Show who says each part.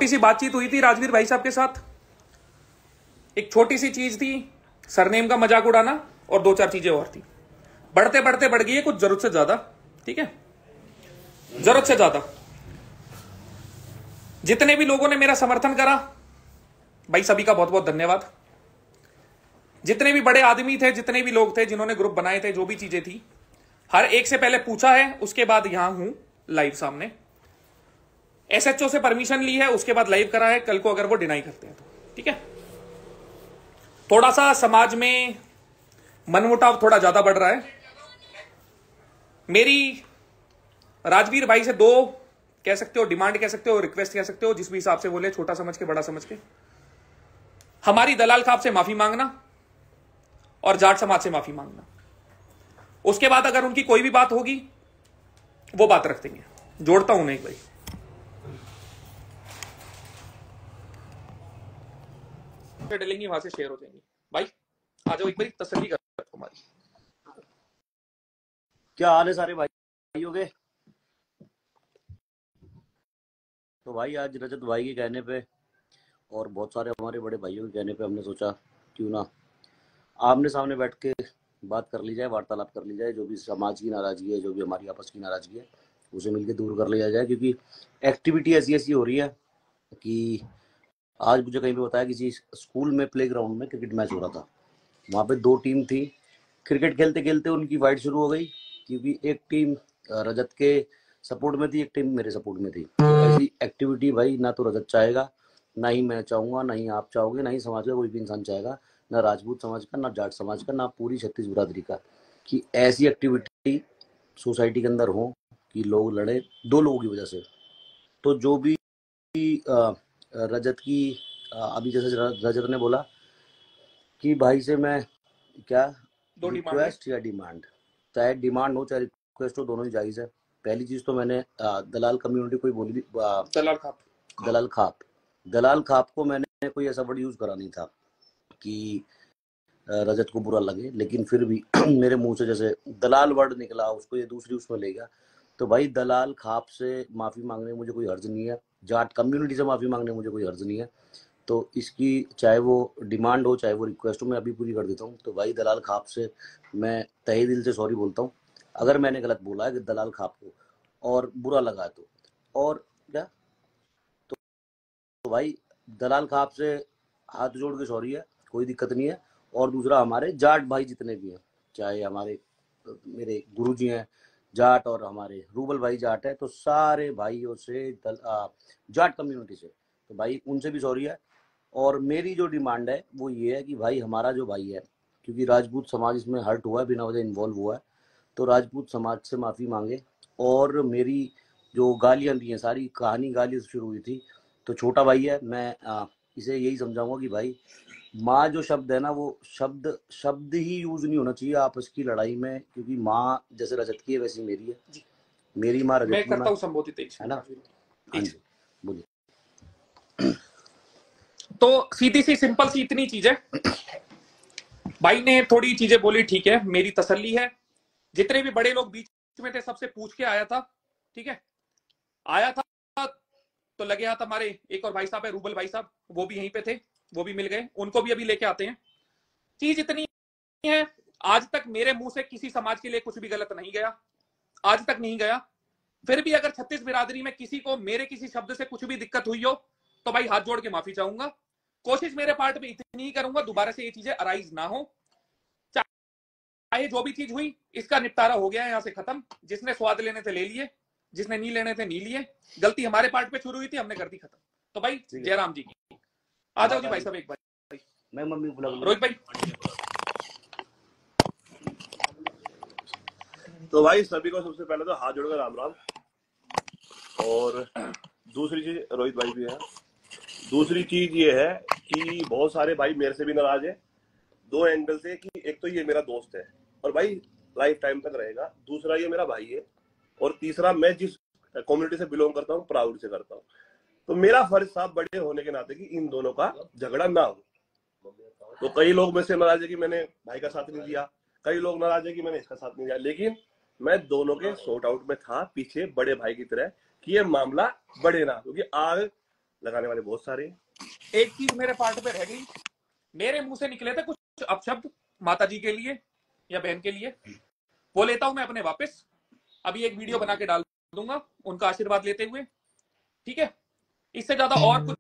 Speaker 1: छोटी सी बातचीत हुई थी राजवीर भाई साहब के साथ, एक छोटी सी चीज थी, सरनेम का मजाक उड़ाना, और दो चार चीजें और थी। बढ़ते बढ़ते बढ़ गई है कुछ जरूरत से ज्यादा, ठीक है, जरूरत से ज्यादा। जितने भी लोगों ने मेरा समर्थन करा भाई, सभी का बहुत बहुत धन्यवाद। जितने भी बड़े आदमी थे, जितने भी लोग थे जिन्होंने ग्रुप बनाए थे, जो भी चीजें थी, हर एक से पहले पूछा है, उसके बाद यहां हूं लाइव सामने। एसएचओ से परमिशन ली है, उसके बाद लाइव करा है। कल को अगर वो डिनाई करते हैं तो ठीक है। थोड़ा सा समाज में मनमुटाव थोड़ा ज्यादा बढ़ रहा है। मेरी राजवीर भाई से दो कह सकते हो, डिमांड कह सकते हो, रिक्वेस्ट कह सकते हो, जिस भी हिसाब से बोले, छोटा समझ के बड़ा समझ के। हमारी दलाल खाप से माफी मांगना और जाट समाज से माफी मांगना। उसके बाद अगर उनकी कोई भी बात होगी वो बात रख देंगे। जोड़ता हूं नहीं भाई, डलेंगी वहां से शेयर हो जाएंगी। भाई आ जाओ, एक बार तसल्ली कर हमारी।
Speaker 2: क्या हाल है सारे भाइयों के? तो भाई आज रजत भाई के कहने पे और बहुत सारे हमारे बड़े भाइयों के कहने पे हमने सोचा क्यों ना आमने सामने बैठ के बात कर ली जाए, वार्तालाप कर ली जाए। जो भी समाज की नाराजगी है, जो भी हमारी आपस की नाराजगी है, उसे मिलकर दूर कर लिया जाए। क्योंकि एक्टिविटी ऐसी ऐसी हो रही है कि आज मुझे कहीं पे बताया किसी स्कूल में प्लेग्राउंड में क्रिकेट मैच हो रहा था। वहाँ पे दो टीम थी, क्रिकेट खेलते खेलते उनकी फाइट शुरू हो गई। क्योंकि एक टीम रजत के सपोर्ट में थी, एक टीम मेरे सपोर्ट में थी। तो ऐसी एक्टिविटी भाई ना तो रजत चाहेगा, ना ही मैं चाहूँगा, ना ही आप चाहोगे, ना ही समाज का कोई भी इंसान चाहेगा, ना राजपूत समाज का, ना जाट समाज का, ना पूरी छत्तीस बिरादरी का, कि ऐसी एक्टिविटी सोसाइटी के अंदर हो कि लोग लड़े दो लोगों की वजह से। तो जो भी रजत की अभी जैसे रजत ने बोला कि भाई से मैं क्या रिक्वेस्ट या डिमांड, चाहे डिमांड हो चाहे रिक्वेस्ट हो, दोनों ही जायज है। पहली चीज तो मैंने दलाल कम्युनिटी को ही बोली थी, दलाल खाप को मैंने कोई ऐसा वर्ड यूज करा नहीं था कि रजत को बुरा लगे। लेकिन फिर भी मेरे मुंह से जैसे दलाल वर्ड निकला, उसको ये दूसरी उसमें ले गया। तो भाई दलाल खाप से माफी मांगने में मुझे कोई हर्ज नहीं है, जाट कम्युनिटी से माफी मांगने में मुझे कोई हर्ज नहीं है। तो इसकी चाहे वो डिमांड हो चाहे वो रिक्वेस्ट हो, मैं अभी पूरी कर देता हूँ। तो भाई दलाल खाप से मैं तहे दिल से सॉरी बोलता हूँ अगर मैंने गलत बोला है कि दलाल खाप को और बुरा लगा तो। और क्या तो भाई दलाल खाप से हाथ जोड़ के सॉरी है, कोई दिक्कत नहीं है। और दूसरा हमारे जाट भाई जितने भी हैं, चाहे हमारे मेरे गुरुजी हैं जाट और हमारे रूबल भाई जाट है, तो सारे भाइयों से जाट कम्युनिटी से तो भाई उनसे भी सॉरी है। और मेरी जो डिमांड है वो ये है कि भाई हमारा जो भाई है, क्योंकि राजपूत समाज इसमें हर्ट हुआ है, बिना वजह इन्वॉल्व हुआ है, तो राजपूत समाज से माफ़ी मांगे। और मेरी जो गालियाँ दी हैं, सारी कहानी गाली से शुरू हुई थी। तो छोटा भाई है, मैं इसे यही समझाऊंगा कि भाई माँ जो शब्द है ना, वो शब्द ही यूज नहीं होना चाहिए आपस की लड़ाई में। क्योंकि माँ जैसे रजत की है वैसी मेरी है, मेरी माँ रजत की माँ है ना। हाँ जी बोलिए।
Speaker 1: तो सीधी सी सिंपल सी इतनी चीज है। भाई ने थोड़ी चीजें बोली, ठीक है, मेरी तसल्ली है। जितने भी बड़े लोग बीच में थे सबसे पूछ के आया था, ठीक है, आया था। तो लगे हाथ हमारे एक और भाई साहब है, रूबल भाई साहब, वो भी यहीं पे थे, वो भी मिल गए, उनको भी अभी लेके आते हैं। चीज इतनी है, आज तक मेरे मुंह से किसी समाज के लिए कुछ भी गलत नहीं गया, आज तक नहीं गया। फिर भी अगर छत्तीस बिरादरी में किसी को मेरे किसी शब्द से कुछ भी दिक्कत हुई हो तो भाई हाथ जोड़ के माफी चाहूंगा। कोशिश मेरे पार्ट में इतनी ही करूंगा दोबारा से ये चीजें अराइज ना हो। चाहे जो भी चीज हुई, इसका निपटारा हो गया है, यहां से खत्म। जिसने स्वाद लेने थे ले लिए, जिसने नहीं लेने थे नहीं लिए। गलती हमारे पार्ट पे शुरू हुई थी, हमने कर दी खत्म। तो भाई जयराम जी की आ जाओ जी भाई साहब, एक बार
Speaker 2: मैं मम्मी बुला
Speaker 1: रोहित भाई।
Speaker 3: तो भाई सभी को सबसे पहले तो हाथ जोड़कर राम राम। और दूसरी चीज, रोहित भाई भी है, दूसरी चीज ये है कि बहुत सारे भाई मेरे से भी नाराज है दो एंगल से। कि एक तो ये मेरा दोस्त है और भाई लाइफ टाइम तक रहेगा, दूसरा ये मेरा भाई है, और तीसरा मैं जिस कम्युनिटी से बिलोंग करता हूँ प्राउड से करता हूँ। तो मेरा फर्ज था बड़े होने के नाते कि इन दोनों का झगड़ा ना हो। तो कई लोग मेरे से नाराज है कि मैंने भाई का साथ नहीं दिया, कई लोग नाराज है कि मैंने इसका साथ नहीं दिया, लेकिन मैं दोनों के सॉर्ट आउट में था पीछे बड़े भाई की तरह कि ये मामला बढ़े ना। क्योंकि आज लगाने वाले बहुत सारे।
Speaker 1: एक चीज मेरे पार्ट पे रह गई, मेरे मुंह से निकले थे कुछ अपशब्द माता जी के लिए या बहन के लिए, वो लेता हूं मैं अपने वापस। अभी एक वीडियो बना के डाल दूंगा उनका आशीर्वाद लेते हुए, ठीक है। इससे ज्यादा और कुछ